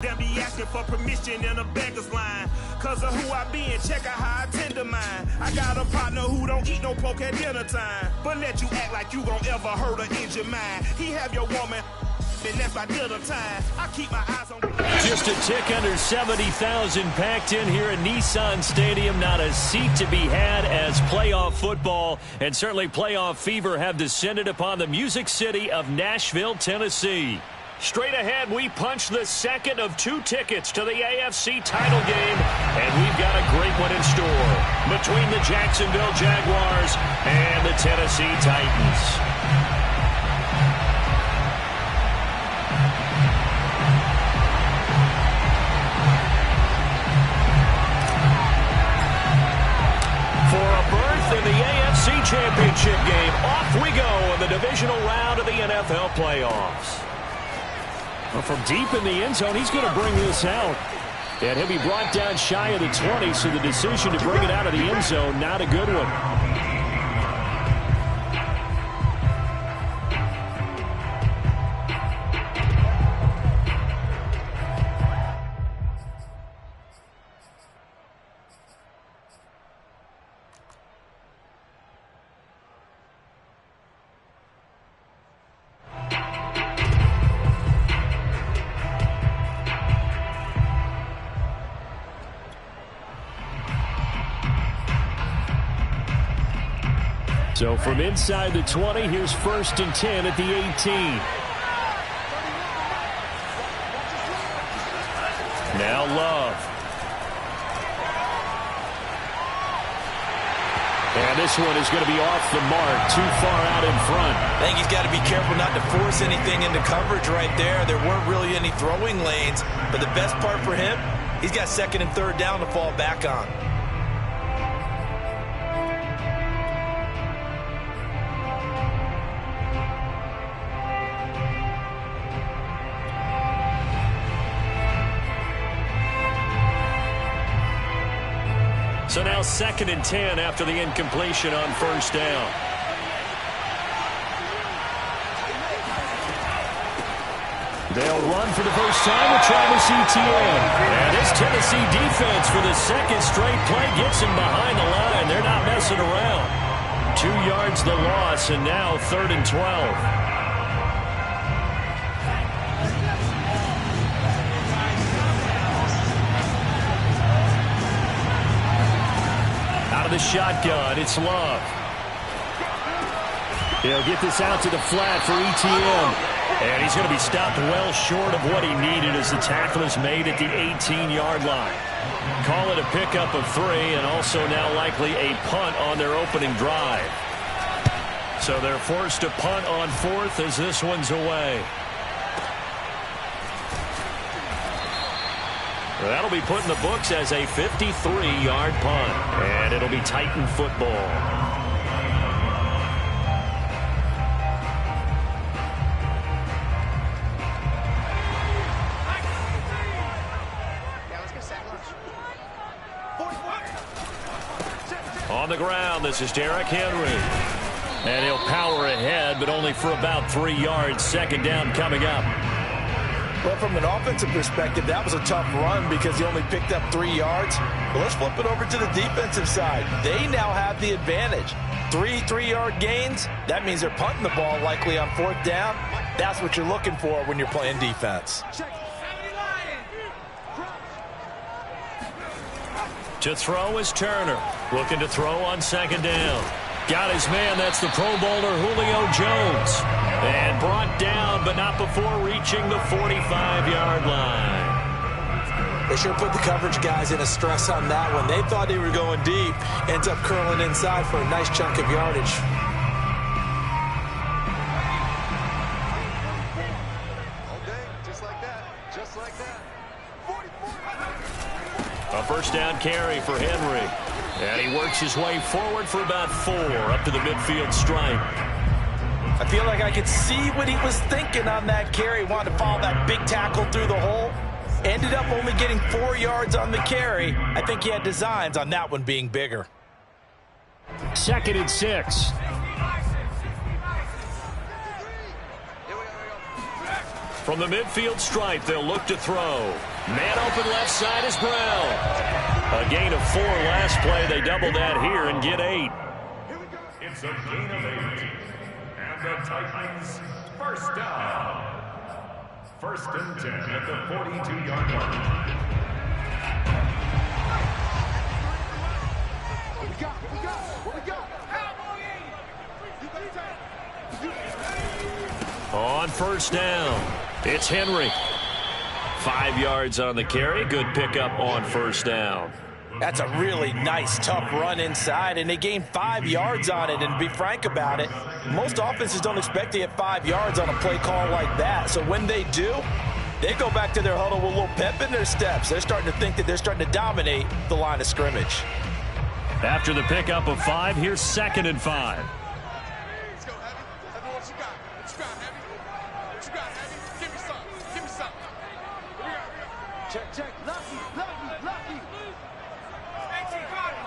They'll be asking for permission in a beggar's line. Cause of who I be and check out how I tend to mine. I got a partner who don't eat no pork at dinner time. But let you act like you gon' ever hurt or injure mine. He have your woman, and that's my dinner time. I keep my eyes on... Just a tick under 70,000 packed in here at Nissan Stadium. Not a seat to be had as playoff football and certainly playoff fever have descended upon the Music City of Nashville, Tennessee. Straight ahead, we punch the second of 2 tickets to the AFC title game, and we've got a great one in store between the Jacksonville Jaguars and the Tennessee Titans. For a berth in the AFC Championship game, off we go in the divisional round of the NFL playoffs. Well, from deep in the end zone, he's going to bring this out. And he'll be brought down shy of the 20, so the decision to bring it out of the end zone, not a good one. So from inside the 20, here's 1st and 10 at the 18. Now Love. And this one is going to be off the mark, too far out in front. I think he's got to be careful not to force anything into coverage right there. There weren't really any throwing lanes, but the best part for him, he's got 2nd and 3rd down to fall back on. So now 2nd and 10 after the incompletion on 1st down. They'll run for the first time with Travis Etienne. And this Tennessee defense for the 2nd straight play gets him behind the line. They're not messing around. 2 yards the loss, and now 3rd and 12. The shotgun, it's Love. He'll get this out to the flat for Etienne. And he's going to be stopped well short of what he needed as the tackle is made at the 18-yard line. Call it a pickup of 3 and also now likely a punt on their opening drive. So they're forced to punt on 4th as this one's away. That'll be put in the books as a 53-yard punt. And it'll be Titan football. On the ground, this is Derrick Henry. And he'll power ahead, but only for about 3 yards. 2nd down coming up. Well, from an offensive perspective, that was a tough run because he only picked up 3 yards. But let's flip it over to the defensive side. They now have the advantage. 3 3-yard gains, that means they're punting the ball likely on 4th down. That's what you're looking for when you're playing defense. To throw is Turner. Looking to throw on 2nd down. Got his man, that's the Pro Bowler Julio Jones. And brought down, but not before reaching the 45-yard line. They sure put the coverage guys in a stress on that one. They thought they were going deep. Ends up curling inside for a nice chunk of yardage. Just like that. Just like that. A 1st down carry for Henry. And he works his way forward for about 4 up to the midfield stripe. I feel like I could see what he was thinking on that carry. Wanted to follow that big tackle through the hole. Ended up only getting 4 yards on the carry. I think he had designs on that one being bigger. 2nd and 6. From the midfield stripe, they'll look to throw. Man open left side is Brown. A gain of 4 last play. They double that here and get 8. It's a gain of 8. And the Titans first down. First and 10 at the 42-yard line. What we got? On first down, it's Henry. 5 yards on the carry. Good pickup on first down. That's a really nice, tough run inside, and they gained 5 yards on it. And to be frank about it, most offenses don't expect to get 5 yards on a play call like that. So when they do, they go back to their huddle with a little pep in their steps. They're starting to think that they're starting to dominate the line of scrimmage. After the pickup of 5, here's 2nd and 5. Let's go, Heavy. Heavy, what you got? What you got, Heavy? What you got, Heavy? Give me some. Give me some. What we got? Check. Lucky. 18 Cardinal.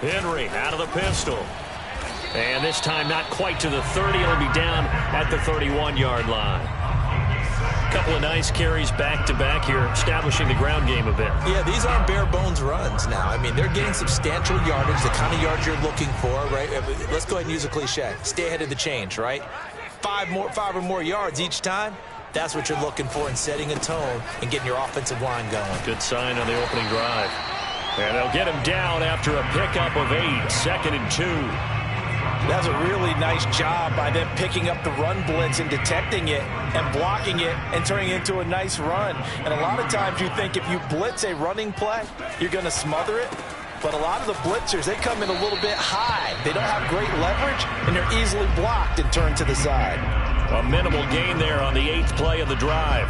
Henry out of the pistol. And this time not quite to the 30. It'll be down at the 31-yard line. Couple of nice carries back-to-back here, establishing the ground game a bit. Yeah, these aren't bare-bones runs now. I mean, they're getting substantial yardage, the kind of yards you're looking for, right? Let's go ahead and use a cliche. Stay ahead of the change, right? 5 or more yards each time. That's what you're looking for in setting a tone and getting your offensive line going. Good sign on the opening drive. And they'll get him down after a pickup of 8, 2nd and 2. That's a really nice job by them picking up the run blitz and detecting it and blocking it and turning it into a nice run. And a lot of times you think if you blitz a running play, you're going to smother it. But a lot of the blitzers, they come in a little bit high. They don't have great leverage, and they're easily blocked and turned to the side. A minimal gain there on the 8th play of the drive.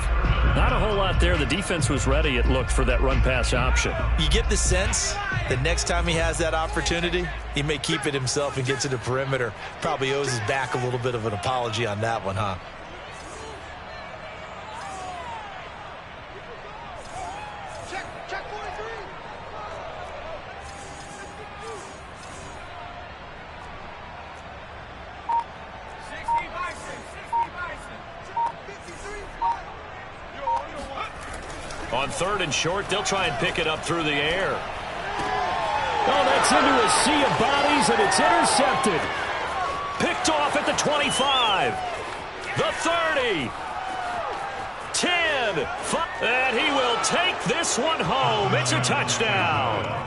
Not a whole lot there. The defense was ready, it looked, for that run-pass option. You get the sense that next time he has that opportunity, he may keep it himself and get to the perimeter. Probably owes his back a little bit of an apology on that one, huh? Check 43. On 3rd and short, they'll try and pick it up through the air. Oh, that's into a sea of bodies, and it's intercepted. Picked off at the 25, the 30, 10, 5, and he will take this one home. It's a touchdown.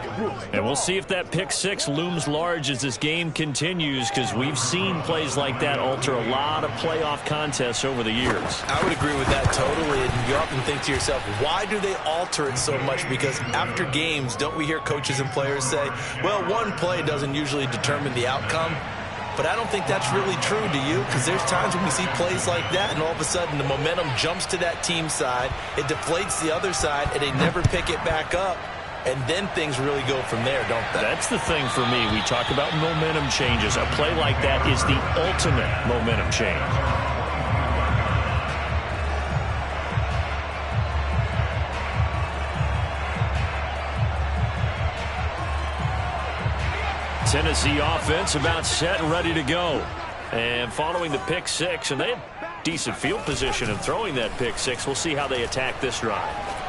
And we'll see if that pick 6 looms large as this game continues, because we've seen plays like that alter a lot of playoff contests over the years. I would agree with that totally, and you often think to yourself, why do they alter it so much? Because after games, don't we hear coaches and players say, well, one play doesn't usually determine the outcome? But I don't think that's really true, do you? Because there's times when we see plays like that, and all of a sudden the momentum jumps to that team side, it deflates the other side, and they never pick it back up. And then things really go from there, don't they? That's the thing for me. We talk about momentum changes. A play like that is the ultimate momentum change. Tennessee offense about set and ready to go. And following the pick 6, and they had decent field position in throwing that pick 6. We'll see how they attack this drive.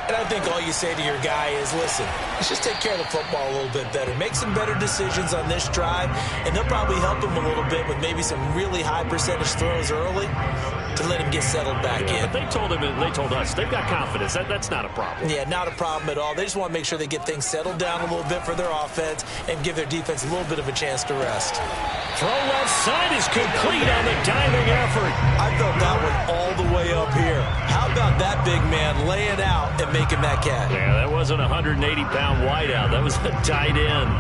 And I think all you say to your guy is, listen, let's just take care of the football a little bit better. Make some better decisions on this drive, and they'll probably help him a little bit with maybe some really high percentage throws early to let him get settled back in. But they told him, and they told us, they've got confidence. That's not a problem. Yeah, not a problem at all. They just want to make sure they get things settled down a little bit for their offense and give their defense a little bit of a chance to rest. Throw left side is complete on the diving effort. I felt that one all the way up here. How about that big man laying out and making that catch? Yeah, that wasn't a 180-pound wideout. That was a tight end.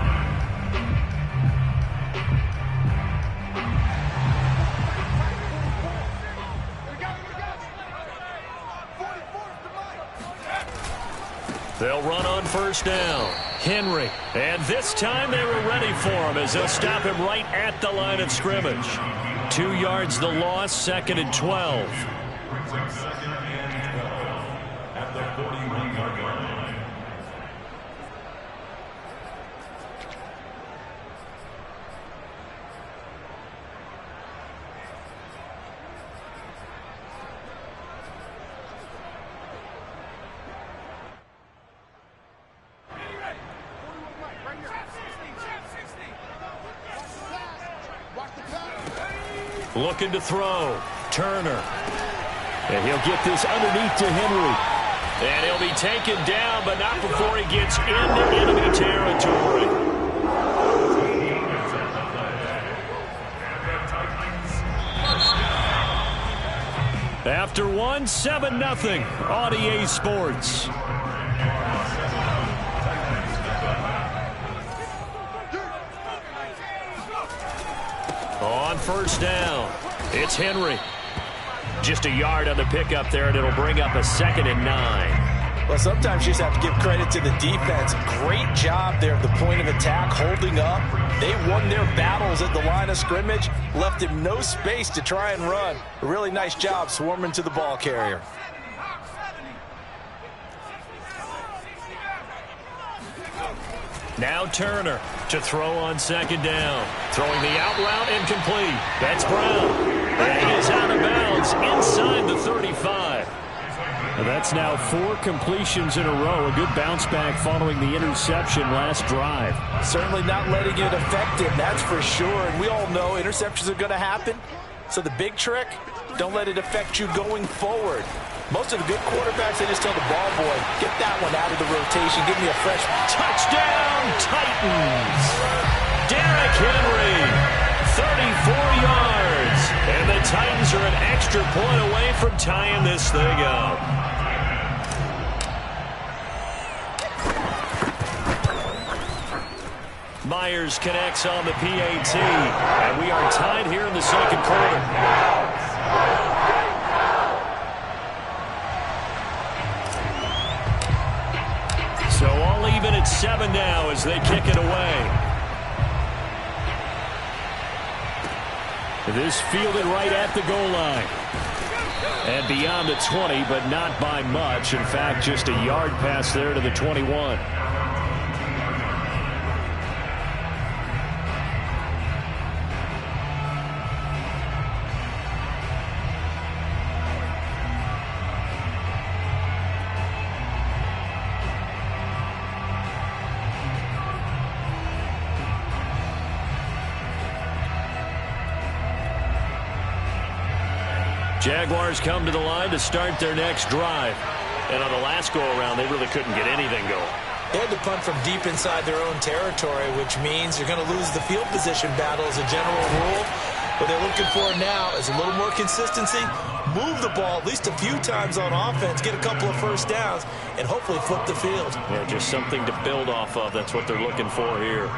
They'll run on first down. Henry. And this time they were ready for him as they'll stop him right at the line of scrimmage. 2 yards the loss, 2nd and 12. At the 41-yard line. Looking to throw. Turner. And he'll get this underneath to Henry. And he'll be taken down, but not before he gets into enemy territory. After one, 7-0 on EA Sports. On first down, it's Henry. Just a yard on the pickup there, and it'll bring up a 2nd and 9. Well, sometimes you just have to give credit to the defense. Great job there at the point of attack, holding up. They won their battles at the line of scrimmage, left him no space to try and run. A really nice job swarming to the ball carrier. Now Turner to throw on 2nd down. Throwing the out route incomplete. That's Brown. And he is out of bounds inside the 35. And that's now 4 completions in a row. A good bounce back following the interception last drive. Certainly not letting it affect him, that's for sure. And we all know interceptions are going to happen. So the big trick, don't let it affect you going forward. Most of the good quarterbacks, they just tell the ball boy, get that one out of the rotation. Give me a fresh touchdown, Titans. Derrick Henry, 34 yards. And the Titans are an extra point away from tying this thing up. Myers connects on the PAT. And we are tied here in the second quarter. So all even at 7 now as they kick it away. This fielded right at the goal line. And beyond the 20, but not by much. In fact, just a yard pass there to the 21. Jaguars come to the line to start their next drive. And on the last go-around, they really couldn't get anything going. They had to punt from deep inside their own territory, which means you're going to lose the field position battle as a general rule. What they're looking for now is a little more consistency, move the ball at least a few times on offense, get a couple of first downs, and hopefully flip the field. Yeah, just something to build off of. That's what they're looking for here.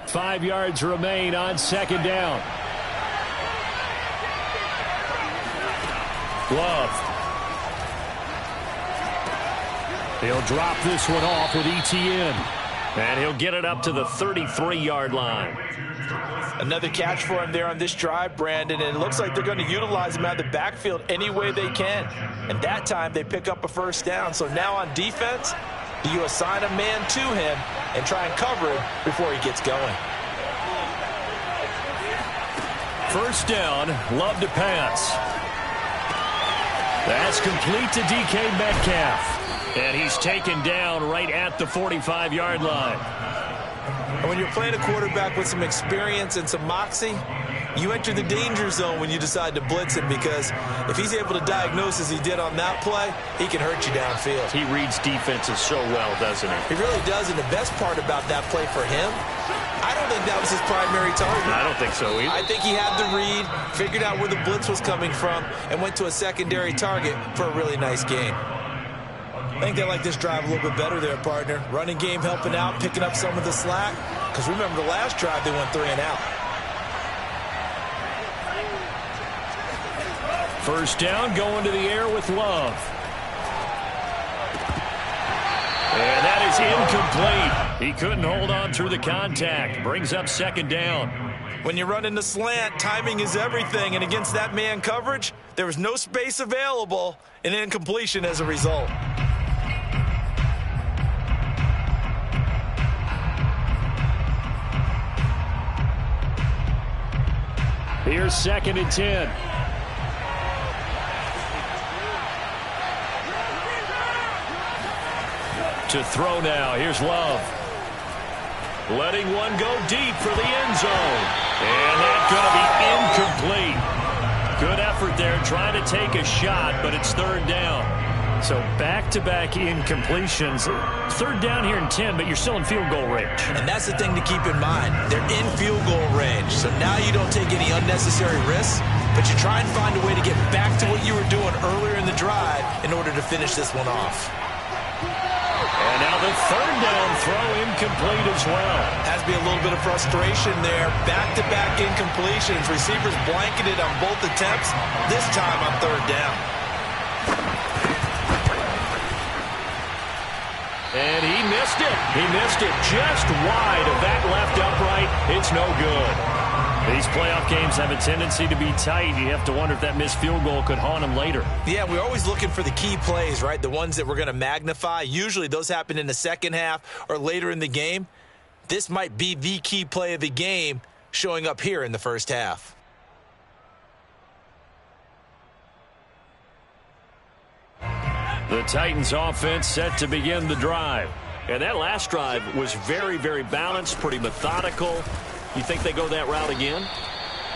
Five yards remain on 2nd down. Love. He'll drop this one off with ETN. And he'll get it up to the 33-yard line. Another catch for him there on this drive, Brandon, and it looks like they're going to utilize him out of the backfield any way they can. And that time they pick up a first down. So now on defense, do you assign a man to him and try and cover him before he gets going? First down, Love to pass. That's complete to DK Metcalf. And he's taken down right at the 45-yard line. And when you're playing a quarterback with some experience and some moxie, you enter the danger zone when you decide to blitz him, because if he's able to diagnose as he did on that play, he can hurt you downfield. He reads defenses so well, doesn't he? He really does, and the best part about that play for him, I don't think that was his primary target. I don't think so either. I think he had the read, figured out where the blitz was coming from, and went to a secondary target for a really nice gain. I think they like this drive a little bit better there, partner. Running game helping out, picking up some of the slack. Because remember, the last drive they went 3 and out. First down, going to the air with Love. And that is incomplete. He couldn't hold on through the contact. Brings up 2nd down. When you run in the slant, timing is everything. And against that man coverage, there was no space available, and incompletion as a result. Here's 2nd and 10. To throw now. Here's Love. Letting one go deep for the end zone. And that's going to be incomplete. Good effort there trying to take a shot, but it's 3rd down. So back-to-back incompletions. 3rd down here in 10, but you're still in field goal range. And that's the thing to keep in mind. They're in field goal range. So now you don't take any unnecessary risks, but you try and find a way to get back to what you were doing earlier in the drive in order to finish this one off. And now the 3rd down throw incomplete as well. Has to be a little bit of frustration there. Back-to-back incompletions. Receivers blanketed on both attempts, this time on 3rd down. And he missed it. He missed it just wide of that left upright. It's no good. These playoff games have a tendency to be tight. You have to wonder if that missed field goal could haunt him later. Yeah, we're always looking for the key plays, right? The ones that we're going to magnify. Usually those happen in the second half or later in the game. This might be the key play of the game showing up here in the first half. The Titans offense set to begin the drive. And that last drive was very, very balanced, pretty methodical. You think they go that route again?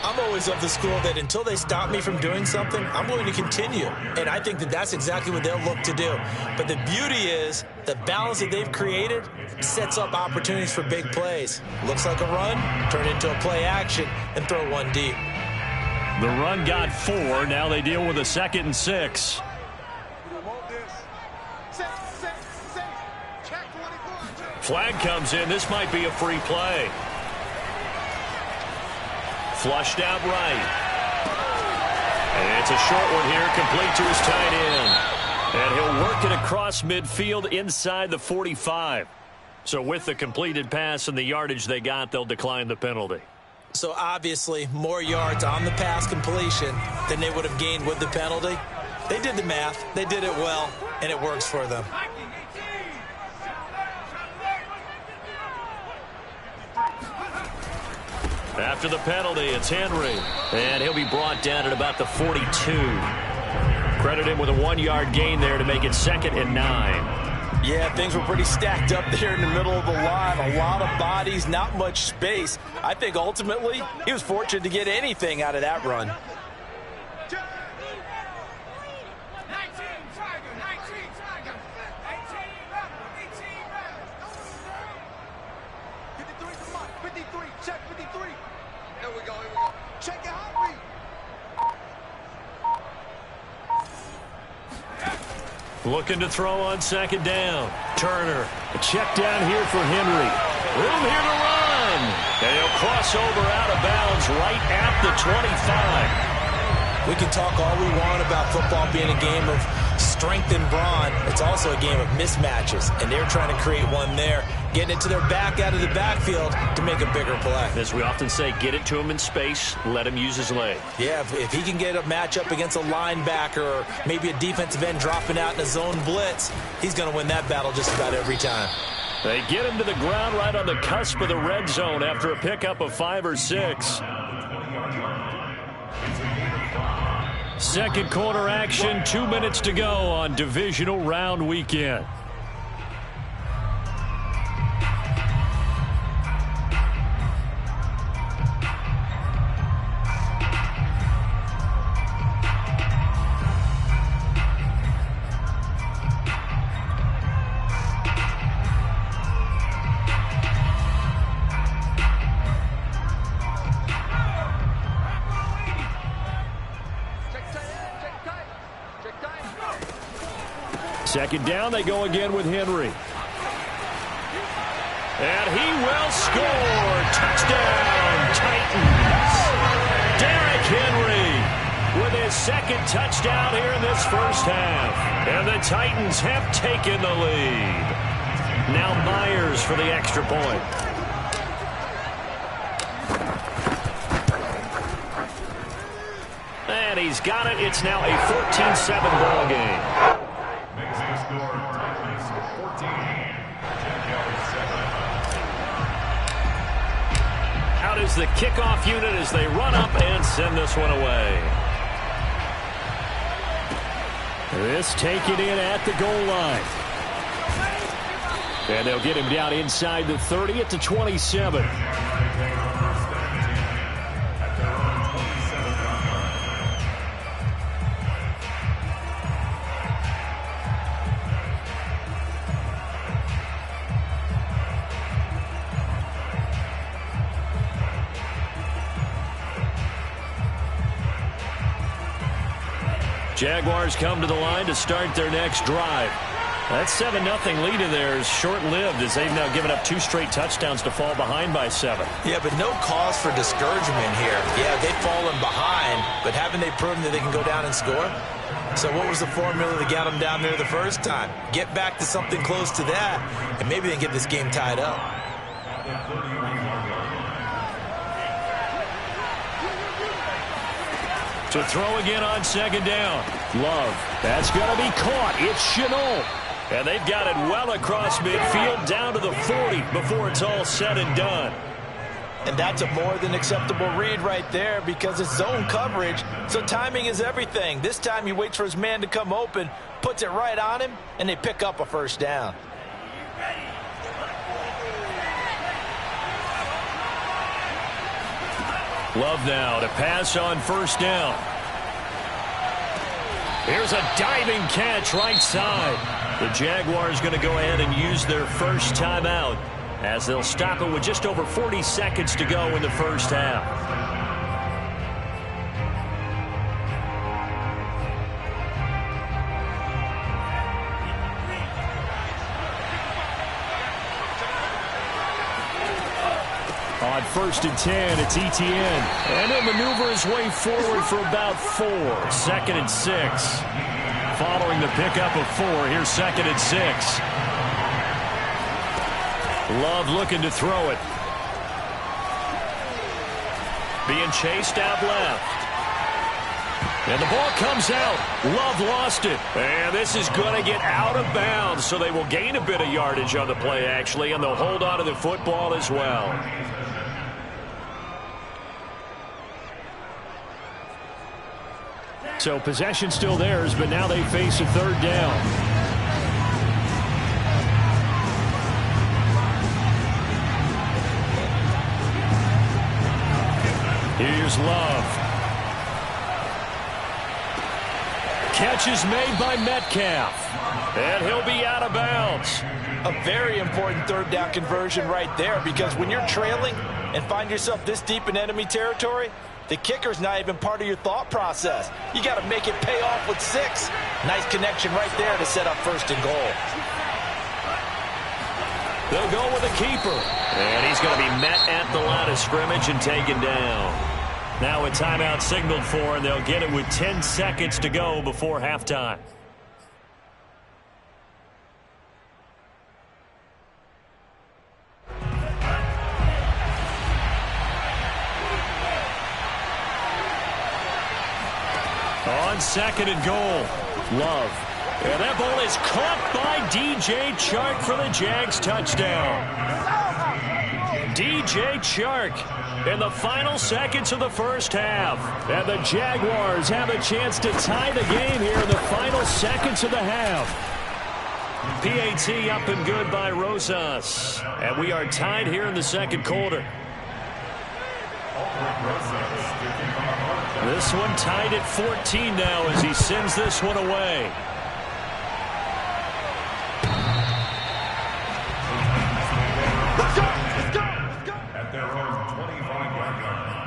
I'm always of the school that until they stop me from doing something, I'm going to continue. And I think that that's exactly what they'll look to do. But the beauty is the balance that they've created sets up opportunities for big plays. Looks like a run, turn it into a play action, and throw one deep. The run got 4. Now they deal with a 2nd and 6. Flag comes in. This might be a free play. Flushed out right. And it's a short one here, complete to his tight end. And he'll work it across midfield inside the 45. So with the completed pass and the yardage they got, they'll decline the penalty. So obviously more yards on the pass completion than they would have gained with the penalty. They did the math. They did it well, and it works for them. After the penalty, it's Henry. And he'll be brought down at about the 42. Credit him with a 1-yard gain there to make it 2nd and 9. Yeah, things were pretty stacked up there in the middle of the line. A lot of bodies, not much space. I think ultimately he was fortunate to get anything out of that run. Looking to throw on 2nd down. Turner. A check down here for Henry. Room here to run. And he'll cross over out of bounds right at the 25. We can talk all we want about football being a game of strength and brawn. It's also a game of mismatches, and they're trying to create one there, getting it to their back out of the backfield to make a bigger play. As we often say, get it to him in space, let him use his leg. Yeah, if he can get a matchup against a linebacker or maybe a defensive end dropping out in a zone blitz, he's going to win that battle just about every time. They get him to the ground right on the cusp of the red zone after a pickup of 5 or 6. Second quarter action, 2 minutes to go on divisional round weekend. Second down, they go again with Henry. And he will score. Touchdown, Titans. Derrick Henry with his 2nd touchdown here in this first half. And the Titans have taken the lead. Now Myers for the extra point. And he's got it. It's now a 14-7 ball game. Out is the kickoff unit as they run up and send this one away. This taken in at the goal line. And they'll get him down inside the 30 at the 27. Jaguars come to the line to start their next drive. That 7-0 lead in there is short-lived as they've now given up 2 straight touchdowns to fall behind by 7. Yeah, but no cause for discouragement here. Yeah, they've fallen behind, but haven't they proven that they can go down and score? So what was the formula that got them down there the first time? Get back to something close to that, and maybe they can get this game tied up. To throw again on 2nd down. Love. That's going to be caught. It's Chenault. And they've got it well across midfield down to the 40 before it's all said and done. And that's a more than acceptable read right there because it's zone coverage, so timing is everything. This time he waits for his man to come open, puts it right on him, and they pick up a 1st down. Love now to pass on 1st down. Here's a diving catch right side. The Jaguars going to go ahead and use their first timeout as they'll stop it with just over 40 seconds to go in the first half. On 1st and 10, it's Etienne. And he'll maneuver his way forward for about 4. 2nd and 6. Following the pickup of 4, here's 2nd and 6. Love looking to throw it. Being chased out left. And the ball comes out. Love lost it. And this is going to get out of bounds, so they will gain a bit of yardage on the play, actually, and they'll hold on to the football as well. So possession still theirs, but now they face a 3rd down. Here's Love. Catch is made by Metcalf. And he'll be out of bounds. A very important 3rd down conversion right there because when you're trailing and find yourself this deep in enemy territory, the kicker's not even part of your thought process. You got to make it pay off with 6. Nice connection right there to set up 1st and goal. They'll go with a keeper. And he's going to be met at the line of scrimmage and taken down. Now a timeout signaled for, and they'll get it with 10 seconds to go before halftime. On 2nd and goal, Love. And that ball is caught by DJ Chark for the Jags touchdown. DJ Chark in the final seconds of the first half. And the Jaguars have a chance to tie the game here in the final seconds of the half. PAT up and good by Rosas. And we are tied here in the 2nd quarter. This one tied at 14 now as he sends this one away. Let's go! At their own 25-yard line.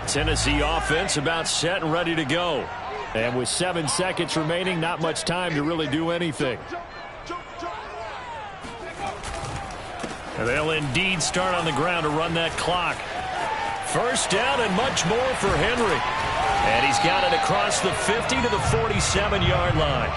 Tennessee offense about set and ready to go. And with 7 seconds remaining, not much time to really do anything. And they'll indeed start on the ground to run that clock. 1st down and much more for Henry. And he's got it across the 50 to the 47-yard line.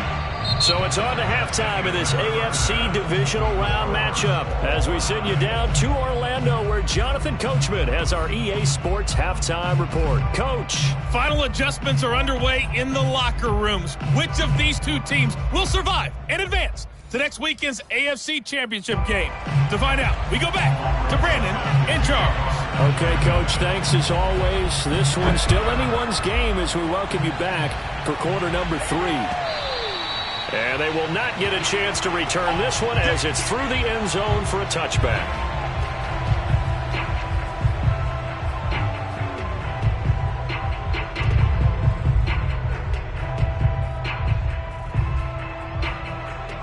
So it's on to halftime in this AFC divisional round matchup as we send you down to Orlando where Jonathan Coachman has our EA Sports halftime report. Coach. Final adjustments are underway in the locker rooms. Which of these two teams will survive and advance to next weekend's AFC Championship game? To find out, we go back to Brandon and Charles. Okay, Coach, thanks as always. This one's still anyone's game as we welcome you back for quarter number 3. And they will not get a chance to return this one as it's through the end zone for a touchback.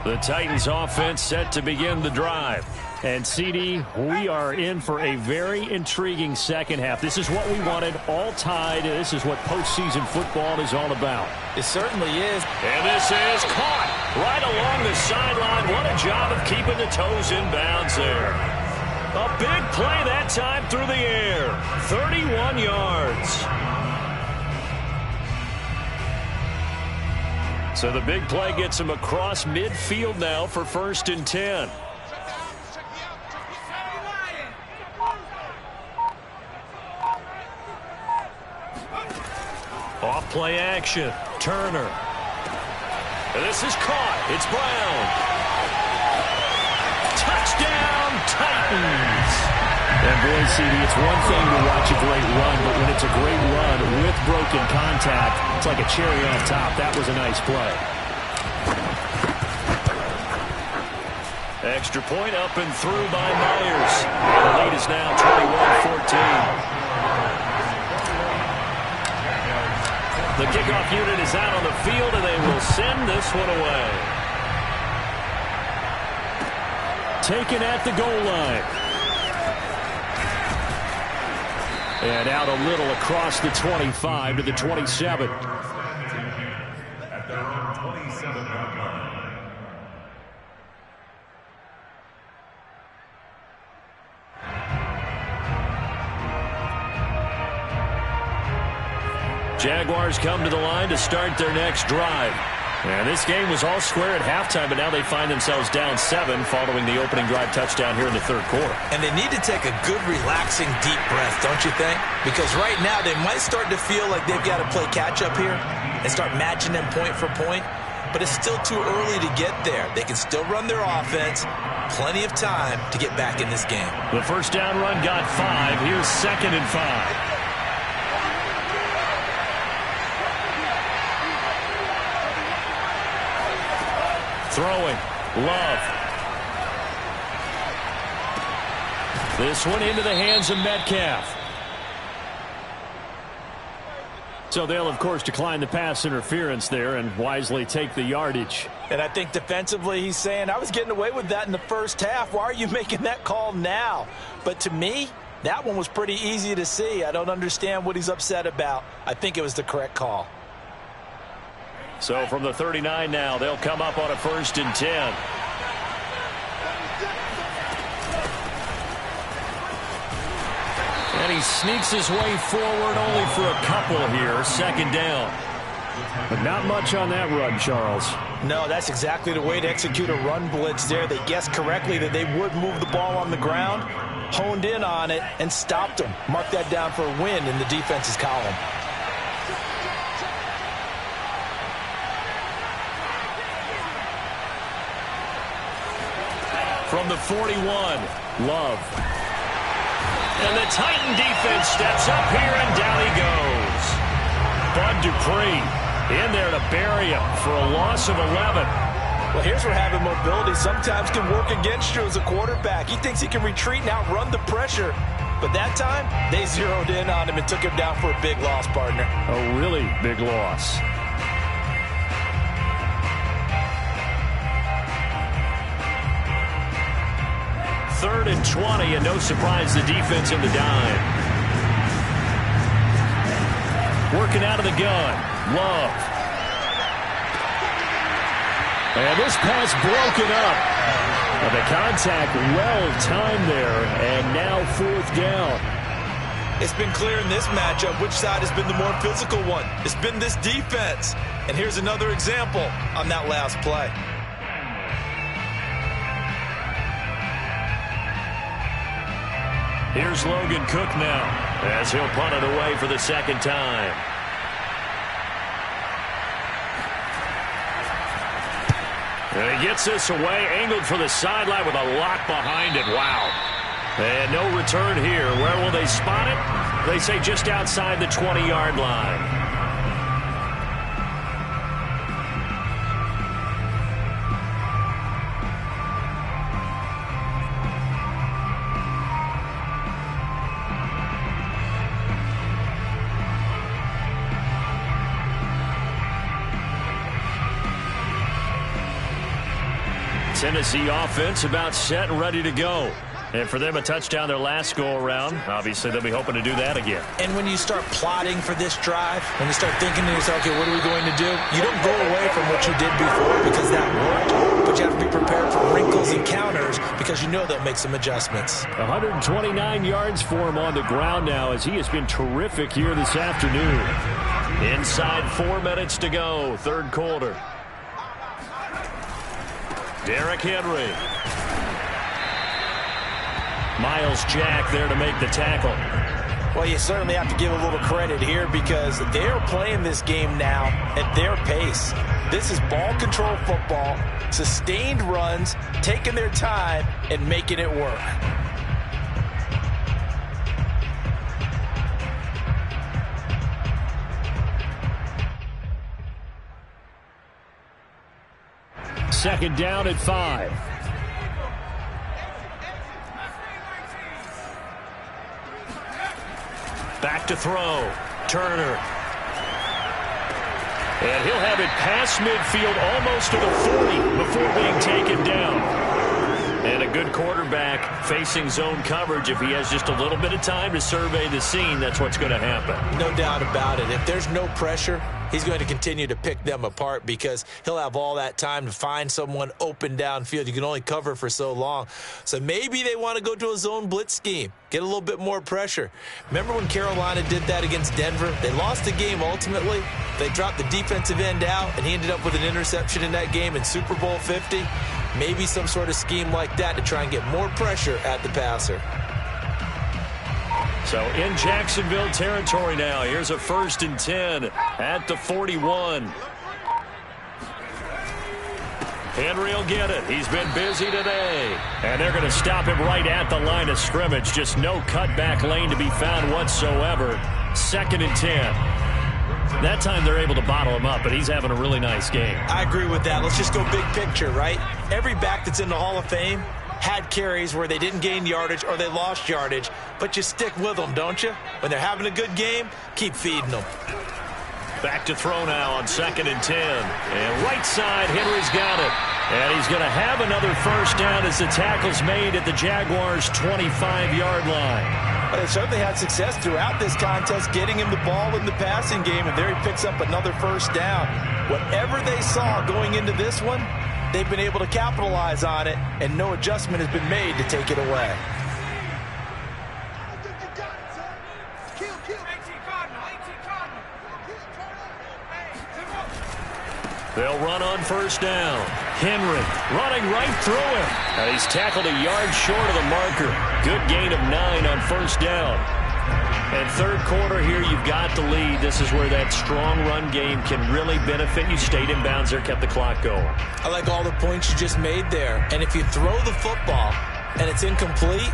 The Titans offense set to begin the drive. And, CD, we are in for a very intriguing second half. This is what we wanted, all tied. This is what postseason football is all about. It certainly is. And this is caught right along the sideline. What a job of keeping the toes in bounds there. A big play that time through the air. 31 yards. So the big play gets him across midfield now for 1st and 10. Off play action. Turner. And this is caught. It's Brown. Touchdown, Titans. And boy, CD, it's one thing to watch a great run, but when it's a great run with broken contact, it's like a cherry on top. That was a nice play. Extra point up and through by Myers. The lead is now 21-14. The kickoff unit is out on the field, and they will send this one away. Taken at the goal line. And out a little across the 25 to the 27. At their own 27-yard line. Jaguars come to the line to start their next drive. And this game was all square at halftime, but now they find themselves down 7 following the opening drive touchdown here in the third quarter. And they need to take a good, relaxing, deep breath, don't you think? Because right now they might start to feel like they've got to play catch-up here and start matching them point for point. But it's still too early to get there. They can still run their offense. Plenty of time to get back in this game. The first down run got 5. Here's 2nd and 5. Throwing. Love. This one into the hands of Metcalf. So they'll, of course, decline the pass interference there and wisely take the yardage. And I think defensively he's saying, I was getting away with that in the first half. Why are you making that call now? But to me, that one was pretty easy to see. I don't understand what he's upset about. I think it was the correct call. So from the 39 now, they'll come up on a 1st and 10. And he sneaks his way forward only for a couple here. 2nd down. But not much on that run, Charles. No, that's exactly the way to execute a run blitz there. They guessed correctly that they would move the ball on the ground, honed in on it, and stopped them. Mark that down for a win in the defense's column. From the 41, Love. And the Titan defense steps up here, and down he goes. Bud Dupree in there to bury him for a loss of 11. Well, here's where having mobility sometimes can work against you as a quarterback. He thinks he can retreat and outrun the pressure. But that time, they zeroed in on him and took him down for a big loss, partner. A really big loss. Third and 20, and no surprise, the defense in the dime. Working out of the gun. Love. And this pass broken up. And the contact well timed there, and now 4th down. It's been clear in this matchup which side has been the more physical one. It's been this defense. And here's another example on that last play. Here's Logan Cook now as he'll punt it away for the second time. And he gets this away, angled for the sideline with a lock behind it. Wow. And no return here. Where will they spot it? They say just outside the 20-yard line. Tennessee offense about set and ready to go. And for them, a touchdown their last go-around. Obviously, they'll be hoping to do that again. And when you start plotting for this drive, when you start thinking to yourself, okay, what are we going to do? You don't go away from what you did before because that worked. But you have to be prepared for wrinkles and counters because you know they'll make some adjustments. 129 yards for him on the ground now as he has been terrific here this afternoon. Inside 4 minutes to go, third quarter. Derrick Henry. Miles Jack there to make the tackle. Well, you certainly have to give a little credit here because they're playing this game now at their pace. This is ball control football, sustained runs, taking their time and making it work. Second down at 5. Back to throw. Turner. And he'll have it past midfield almost to the 40 before being taken down. And a good quarterback facing zone coverage. If he has just a little bit of time to survey the scene, that's what's going to happen. No doubt about it. If there's no pressure, he's going to continue to pick them apart because he'll have all that time to find someone open downfield. You can only cover for so long. So maybe they want to go to a zone blitz scheme, get a little bit more pressure. Remember when Carolina did that against Denver? They lost the game ultimately. They dropped the defensive end out, and he ended up with an interception in that game in Super Bowl 50. Maybe some sort of scheme like that to try and get more pressure at the passer. So in Jacksonville territory now. Here's a 1st and 10 at the 41. Henry will get it. He's been busy today. And they're going to stop him right at the line of scrimmage. Just no cutback lane to be found whatsoever. 2nd and 10. That time they're able to bottle him up, but he's having a really nice game. I agree with that. Let's just go big picture, right? Every back that's in the Hall of Fame had carries where they didn't gain yardage or they lost yardage, but you stick with them, don't you? When they're having a good game, keep feeding them. Back to throw now on 2nd and 10. And right side, Henry's got it. And he's going to have another first down as the tackle's made at the Jaguars' 25-yard line. But they certainly had success throughout this contest getting him the ball in the passing game, and there he picks up another first down. Whatever they saw going into this one, they've been able to capitalize on it, and no adjustment has been made to take it away. They'll run on first down. Henry running right through him. And he's tackled a yard short of the marker. Good gain of 9 on first down. And third quarter here, you've got the lead. This is where that strong run game can really benefit you. Stayed in bounds there, kept the clock going. I like all the points you just made there. And if you throw the football and it's incomplete,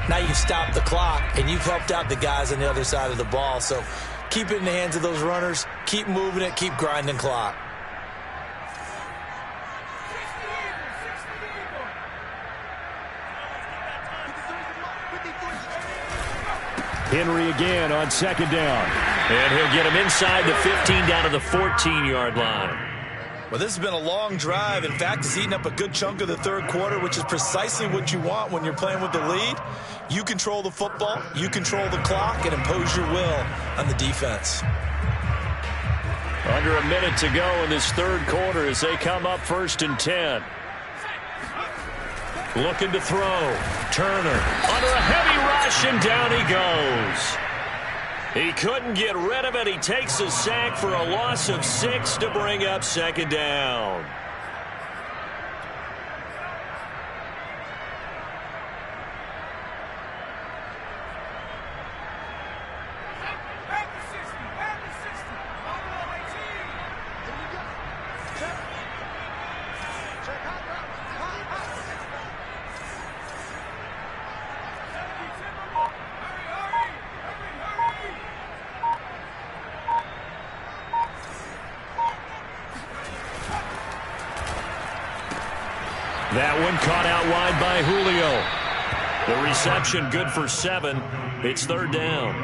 now you stop the clock and you've helped out the guys on the other side of the ball. So keep it in the hands of those runners. Keep moving it. Keep grinding clock. Henry again on 2nd down. And he'll get him inside the 15 down to the 14-yard line. Well, this has been a long drive. In fact, it's eaten up a good chunk of the third quarter, which is precisely what you want when you're playing with the lead. You control the football, you control the clock, and impose your will on the defense. Under a minute to go in this third quarter as they come up 1st and 10. Looking to throw. Turner under a heavy rush, and down he goes. He couldn't get rid of it. He takes a sack for a loss of 6 to bring up second down. That one caught out wide by Julio. The reception good for 7. It's third down.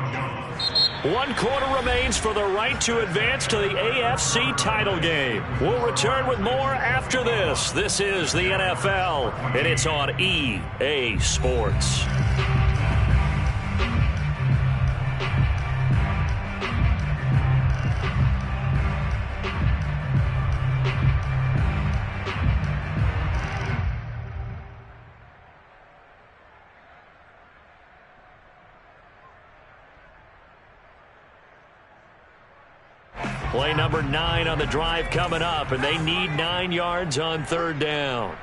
1 quarter remains for the right to advance to the AFC title game. We'll return with more after this. This is the NFL, and it's on EA Sports. Play number 9 on the drive coming up, and they need 9 yards on third down.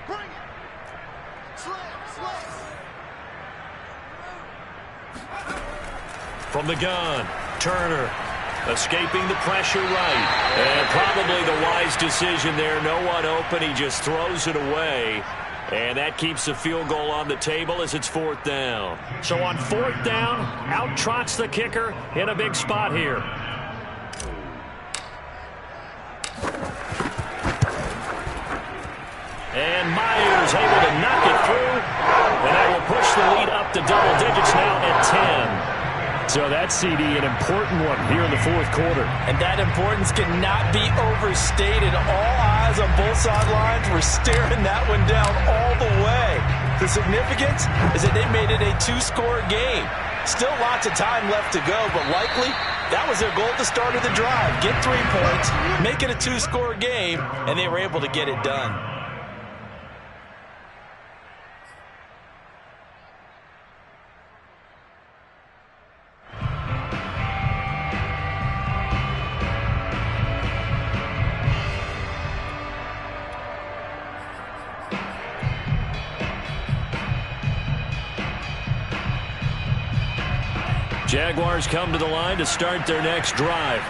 From the gun, Turner escaping the pressure right. And probably the wise decision there. No one open. He just throws it away. And that keeps the field goal on the table as it's fourth down. So on fourth down, out trots the kicker in a big spot here. And Myers able to knock it through. And that will push the lead up to double digits now at 10. So that CD, an important one here in the fourth quarter. And that importance cannot be overstated. All eyes on both sidelines were staring that one down all the way. The significance is that they made it a 2-score game. Still lots of time left to go, but likely that was their goal at the start of the drive. Get 3 points, make it a 2-score game, and they were able to get it done. Jaguars come to the line to start their next drive.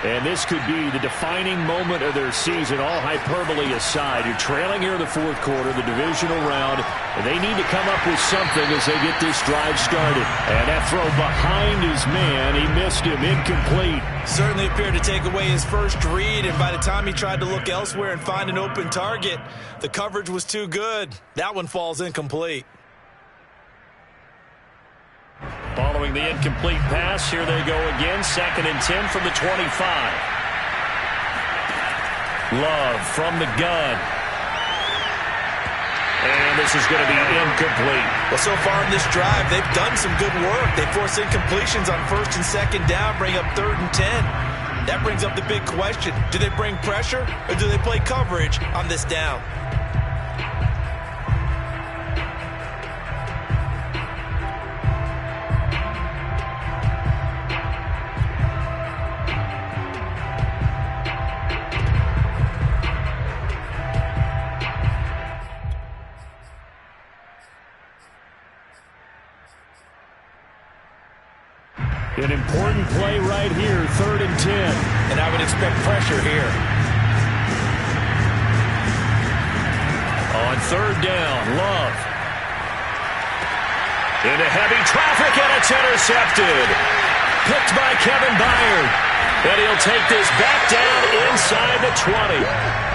And this could be the defining moment of their season, all hyperbole aside. You're trailing here in the fourth quarter, the divisional round, and they need to come up with something as they get this drive started. And that throw behind his man, he missed him, incomplete. Certainly appeared to take away his first read, and by the time he tried to look elsewhere and find an open target, the coverage was too good. That one falls incomplete. Following the incomplete pass, here they go again. 2nd and 10 from the 25. Love from the gun. And this is going to be incomplete. Well, so far in this drive, they've done some good work. They force incompletions on 1st and 2nd down, bring up 3rd and 10. That brings up the big question. Do they bring pressure or do they play coverage on this down? An important play right here, 3rd and 10. And I would expect pressure here. On 3rd down, Love. Into heavy traffic, and it's intercepted. Picked by Kevin Byard. And he'll take this back down inside the 20.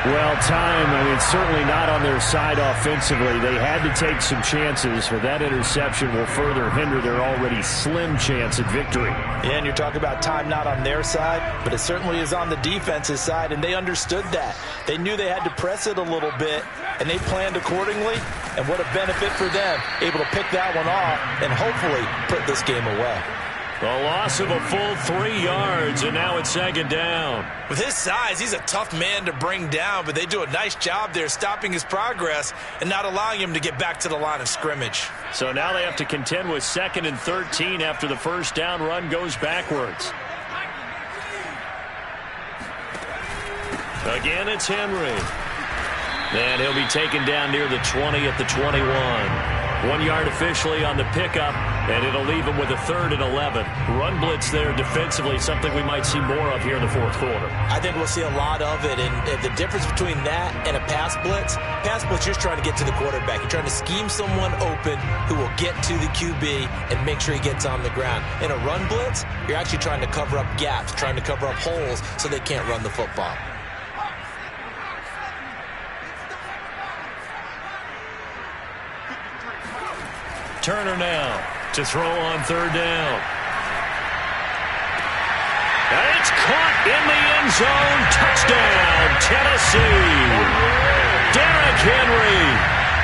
Well, time, certainly not on their side offensively. They had to take some chances, but that interception will further hinder their already slim chance at victory. Yeah, and you're talking about time not on their side, but it certainly is on the defense's side, and they understood that. They knew they had to press it a little bit, and they planned accordingly, and what a benefit for them, able to pick that one off and hopefully put this game away. A loss of a full 3 yards, and now it's second down. With his size, he's a tough man to bring down, but they do a nice job there stopping his progress and not allowing him to get back to the line of scrimmage. So now they have to contend with 2nd and 13 after the first down run goes backwards. Again, it's Henry. And he'll be taken down near the 20 at the 21. 1 yard officially on the pickup, and it'll leave him with a 3rd and 11. Run blitz there defensively, something we might see more of here in the fourth quarter. I think we'll see a lot of it, and the difference between that and a pass blitz, you're just trying to get to the quarterback. You're trying to scheme someone open who will get to the QB and make sure he gets on the ground. In a run blitz, you're actually trying to cover up gaps, trying to cover up holes so they can't run the football. Turner now to throw on 3rd down. And it's caught in the end zone. Touchdown, Tennessee. Derrick Henry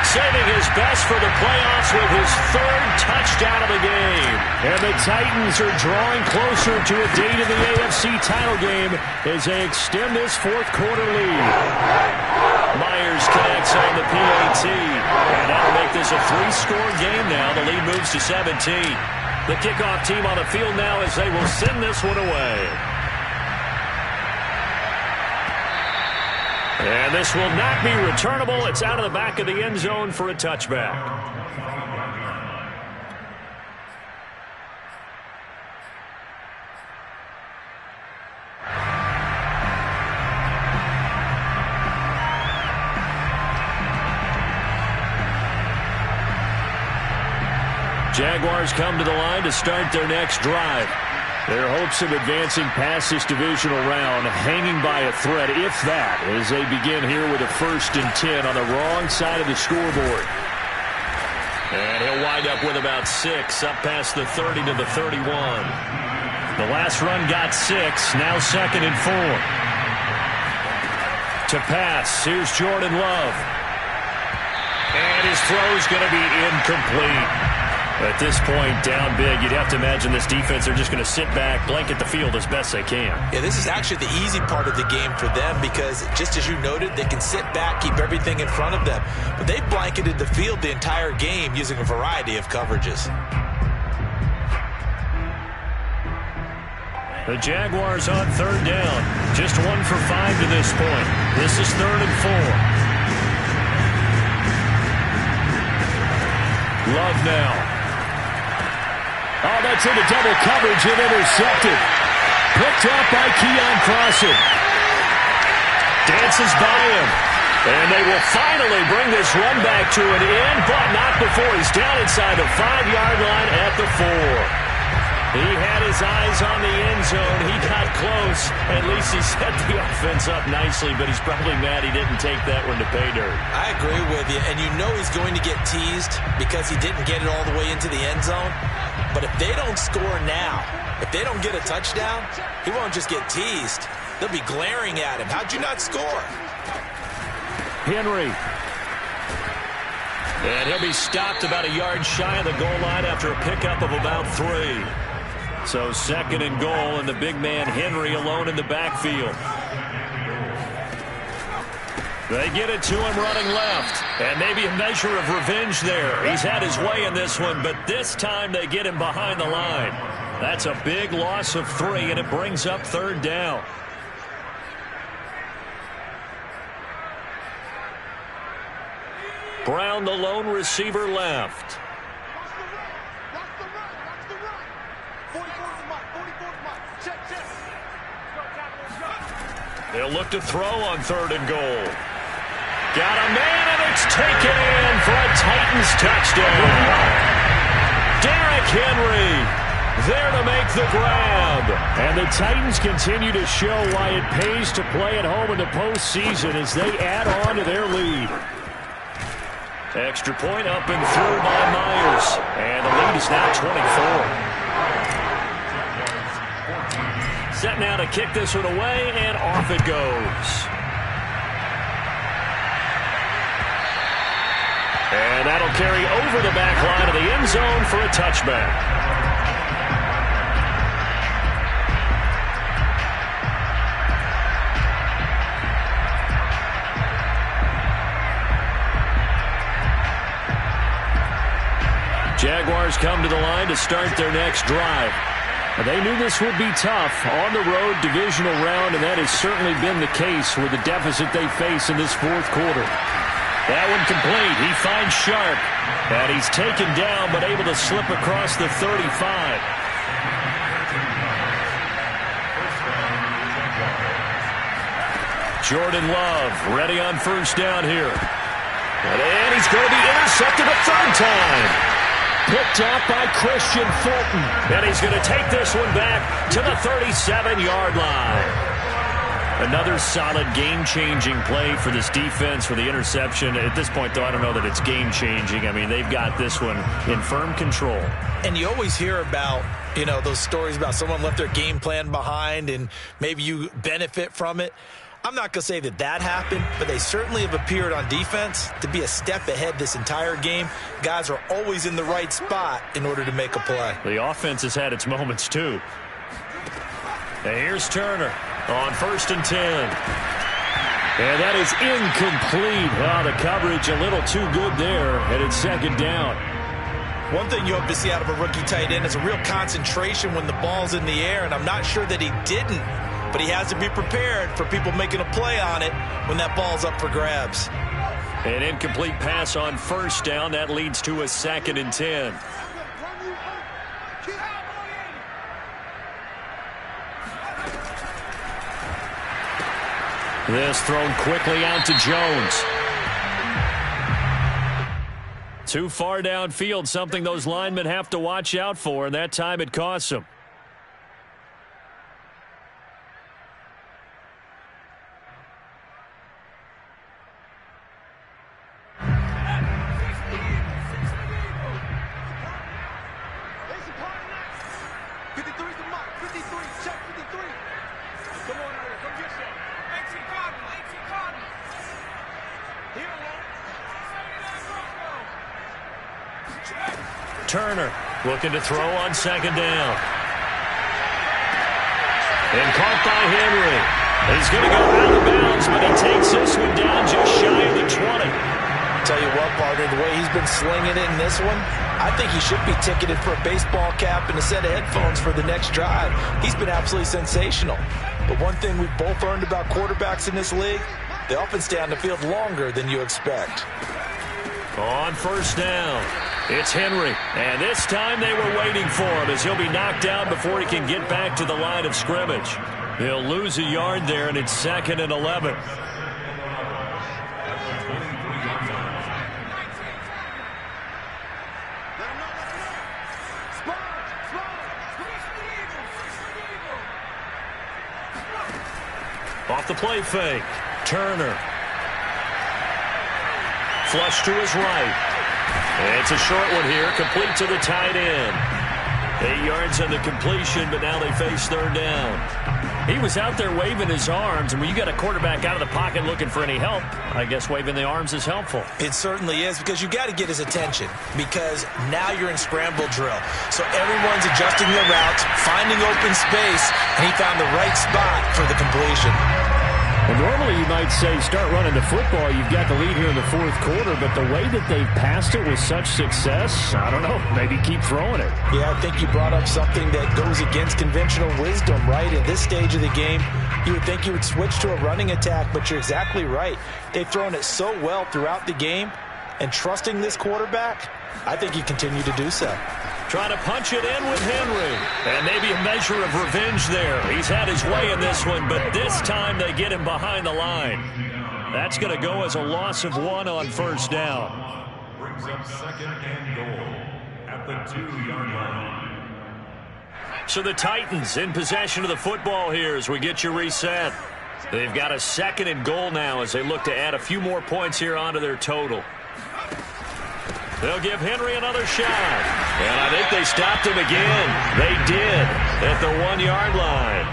saving his best for the playoffs with his 3rd touchdown of the game. And the Titans are drawing closer to a date in the AFC title game as they extend this fourth quarter lead. Myers connects on the PAT, and that'll make this a 3-score game now. The lead moves to 17. The kickoff team on the field now as they will send this one away. And this will not be returnable. It's out of the back of the end zone for a touchback. Jaguars come to the line to start their next drive. Their hopes of advancing past this divisional round hanging by a thread, if that, as they begin here with a 1st and 10 on the wrong side of the scoreboard. And he'll wind up with about 6, up past the 30 to the 31. The last run got 6, now 2nd and 4. To pass, here's Jordan Love. And his throw's going to be incomplete. At this point, down big, you'd have to imagine this defense, they're just going to sit back, blanket the field as best they can. Yeah, this is actually the easy part of the game for them because, just as you noted, they can sit back, keep everything in front of them. But they blanketed the field the entire game using a variety of coverages. The Jaguars on 3rd down. Just 1 for 5 to this point. This is 3rd and 4. Love now. Oh, that's into double coverage and intercepted. Picked up by Keon Crossan. Dances by him. And they will finally bring this run back to an end, but not before he's down inside the 5-yard line at the 4. He had his eyes on the end zone. He got close. At least he set the offense up nicely, but he's probably mad he didn't take that one to pay dirt. I agree with you, and you know he's going to get teased because he didn't get it all the way into the end zone. But if they don't score now, if they don't get a touchdown, he won't just get teased. They'll be glaring at him. How'd you not score? Henry. And he'll be stopped about a yard shy of the goal line after a pickup of about 3. So 2nd and goal, and the big man Henry alone in the backfield. They get it to him running left, and maybe a measure of revenge there. He's had his way in this one, but this time they get him behind the line. That's a big loss of 3, and it brings up 3rd down. Brown, the lone receiver, left. They'll look to throw on 3rd and goal. Got a man, and it's taken in for a Titans touchdown. Derrick Henry there to make the grab. And the Titans continue to show why it pays to play at home in the postseason as they add on to their lead. Extra point up and through by Myers. And the lead is now 24. Set now to kick this one away, and off it goes. And that'll carry over the back line of the end zone for a touchback. Jaguars come to the line to start their next drive. They knew this would be tough on the road divisional round, and that has certainly been the case with the deficit they face in this fourth quarter. That one complete. He finds Sharp, and he's taken down but able to slip across the 35. Jordan Love ready on first down here. And he's going to be intercepted a third time. Picked up by Christian Fulton. And he's going to take this one back to the 37-yard line. Another solid game-changing play for this defense for the interception. At this point, though, I don't know that it's game-changing. I mean, they've got this one in firm control. And you always hear about, those stories about someone left their game plan behind and maybe you benefit from it. I'm not going to say that that happened, but they certainly have appeared on defense to be a step ahead this entire game. Guys are always in the right spot in order to make a play. The offense has had its moments, too. And here's Turner on 1st and 10. And that is incomplete. The coverage a little too good there, and it's second down. One thing you hope to see out of a rookie tight end is a real concentration when the ball's in the air, and I'm not sure that he didn't. But he has to be prepared for people making a play on it when that ball's up for grabs. An incomplete pass on first down. That leads to a 2nd and 10. This thrown quickly out to Jones. Too far downfield, something those linemen have to watch out for, and that time it costs them. Turner looking to throw on 2nd down. And caught by Henry. He's going to go out of bounds, but he takes this one down just shy of the 20. Tell you what, partner, the way he's been slinging it in this one, I think he should be ticketed for a baseball cap and a set of headphones for the next drive. He's been absolutely sensational. But one thing we've both learned about quarterbacks in this league, they often stay on the field longer than you expect. On first down, it's Henry. And this time they were waiting for him as he'll be knocked down before he can get back to the line of scrimmage. He'll lose a yard there, and it's 2nd and 11. Off the play fake, Turner. Flush to his right. It's a short one here, complete to the tight end. 8 yards on the completion, but now they face 3rd down. He was out there waving his arms, and when you got a quarterback out of the pocket looking for any help, I guess waving the arms is helpful. It certainly is, because you got to get his attention, because now you're in scramble drill. So everyone's adjusting their routes, finding open space, and he found the right spot for the completion. Well, normally you might say start running the football. You've got the lead here in the fourth quarter, but the way that they've passed it with such success, I don't know, maybe keep throwing it. Yeah, I think you brought up something that goes against conventional wisdom, right? At this stage of the game, you would think you would switch to a running attack, but you're exactly right. They've thrown it so well throughout the game, and trusting this quarterback, I think he continued to do so. Trying to punch it in with Henry. And maybe a measure of revenge there. He's had his way in this one, but this time they get him behind the line. That's going to go as a loss of 1 on first down. Brings up 2nd and goal at the 2-yard line. So the Titans in possession of the football here as we get you reset. They've got a 2nd and goal now as they look to add a few more points here onto their total. They'll give Henry another shot. And I think they stopped him again. They did at the 1-yard line.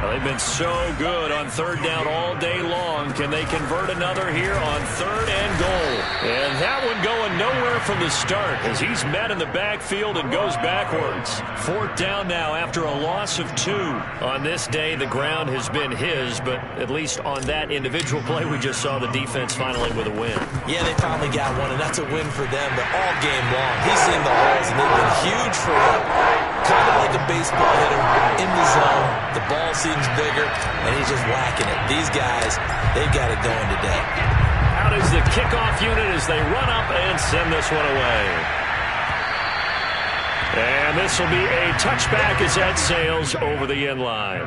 Well, they've been so good on third down all day long. Can they convert another here on 3rd and goal? And that one going nowhere from the start as he's met in the backfield and goes backwards. 4th down now after a loss of 2. On this day, the ground has been his, but at least on that individual play, we just saw the defense finally with a win. Yeah, they finally got one, and that's a win for them, but all game long, he's seen the holes, and they've been huge for him. Kind of like a baseball hitter in the zone. The ball seems bigger, and he's just whacking it. These guys, they've got it going today. Out is the kickoff unit as they run up and send this one away. And this will be a touchback as that sails over the end line.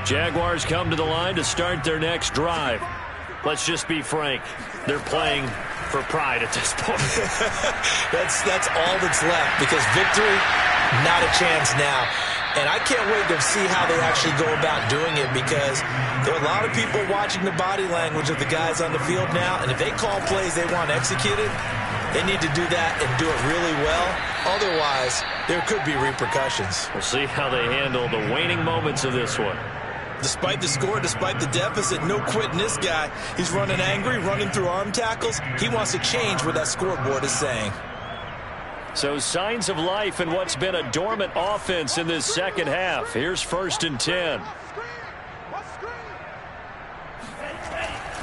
Jaguars come to the line to start their next drive. Let's just be frank. They're playing for pride at this point. That's all that's left, because victory, not a chance now. And I can't wait to see how they actually go about doing it, because there are a lot of people watching the body language of the guys on the field now, and if they call plays they want executed, they need to do that and do it really well. Otherwise, there could be repercussions. We'll see how they handle the waning moments of this one. Despite the score, despite the deficit, no quitting this guy. He's running angry, running through arm tackles. He wants to change what that scoreboard is saying. So signs of life in what's been a dormant offense in this second half. Here's 1st and 10.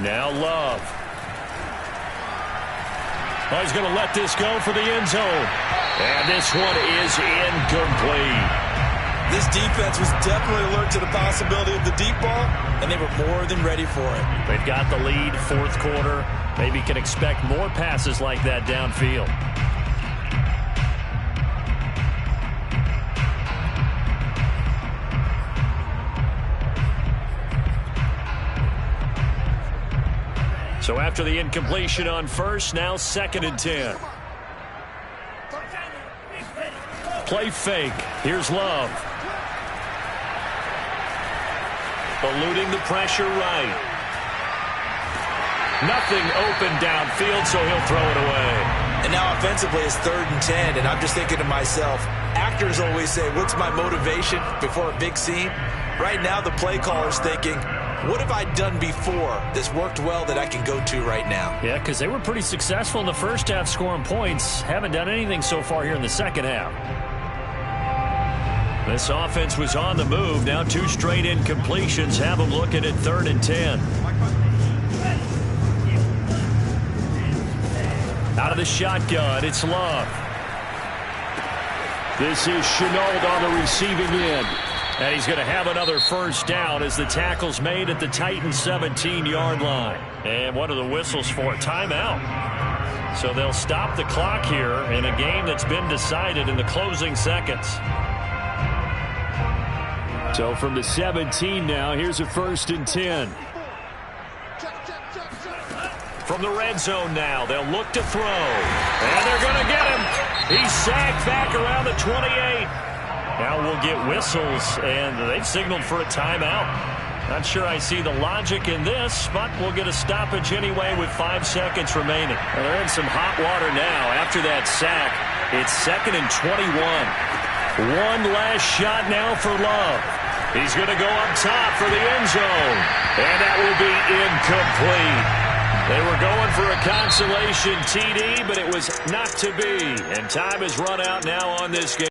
Now Love. Oh, he's going to let this go for the end zone. And this one is incomplete. This defense was definitely alert to the possibility of the deep ball, and they were more than ready for it. They've got the lead, 4th quarter. Maybe can expect more passes like that downfield. So after the incompletion on 1st, now 2nd and 10. Play fake. Here's Love. Eluding the pressure right. Nothing open downfield, so he'll throw it away. And now offensively it's 3rd and 10, and I'm just thinking to myself, actors always say, what's my motivation before a big scene? Right now the play caller's thinking, what have I done before that's worked well that I can go to right now? Yeah, because they were pretty successful in the first half scoring points. Haven't done anything so far here in the second half. This offense was on the move. Now 2 straight incompletions have them looking at 3rd and 10. Out of the shotgun, it's Love. This is Chenault on the receiving end. And he's going to have another 1st down as the tackle's made at the Titans' 17-yard line. And what are the whistles for? Timeout. So they'll stop the clock here in a game that's been decided in the closing seconds. So from the 17 now, here's a 1st and 10. From the red zone now, they'll look to throw. And they're going to get him. He's sacked back around the 28. Now we'll get whistles, and they've signaled for a timeout. Not sure I see the logic in this, but we'll get a stoppage anyway with 5 seconds remaining. Well, they're in some hot water now after that sack. It's 2nd and 21. One last shot now for Love. He's going to go up top for the end zone. And that will be incomplete. They were going for a consolation TD, but it was not to be. And time has run out now on this game.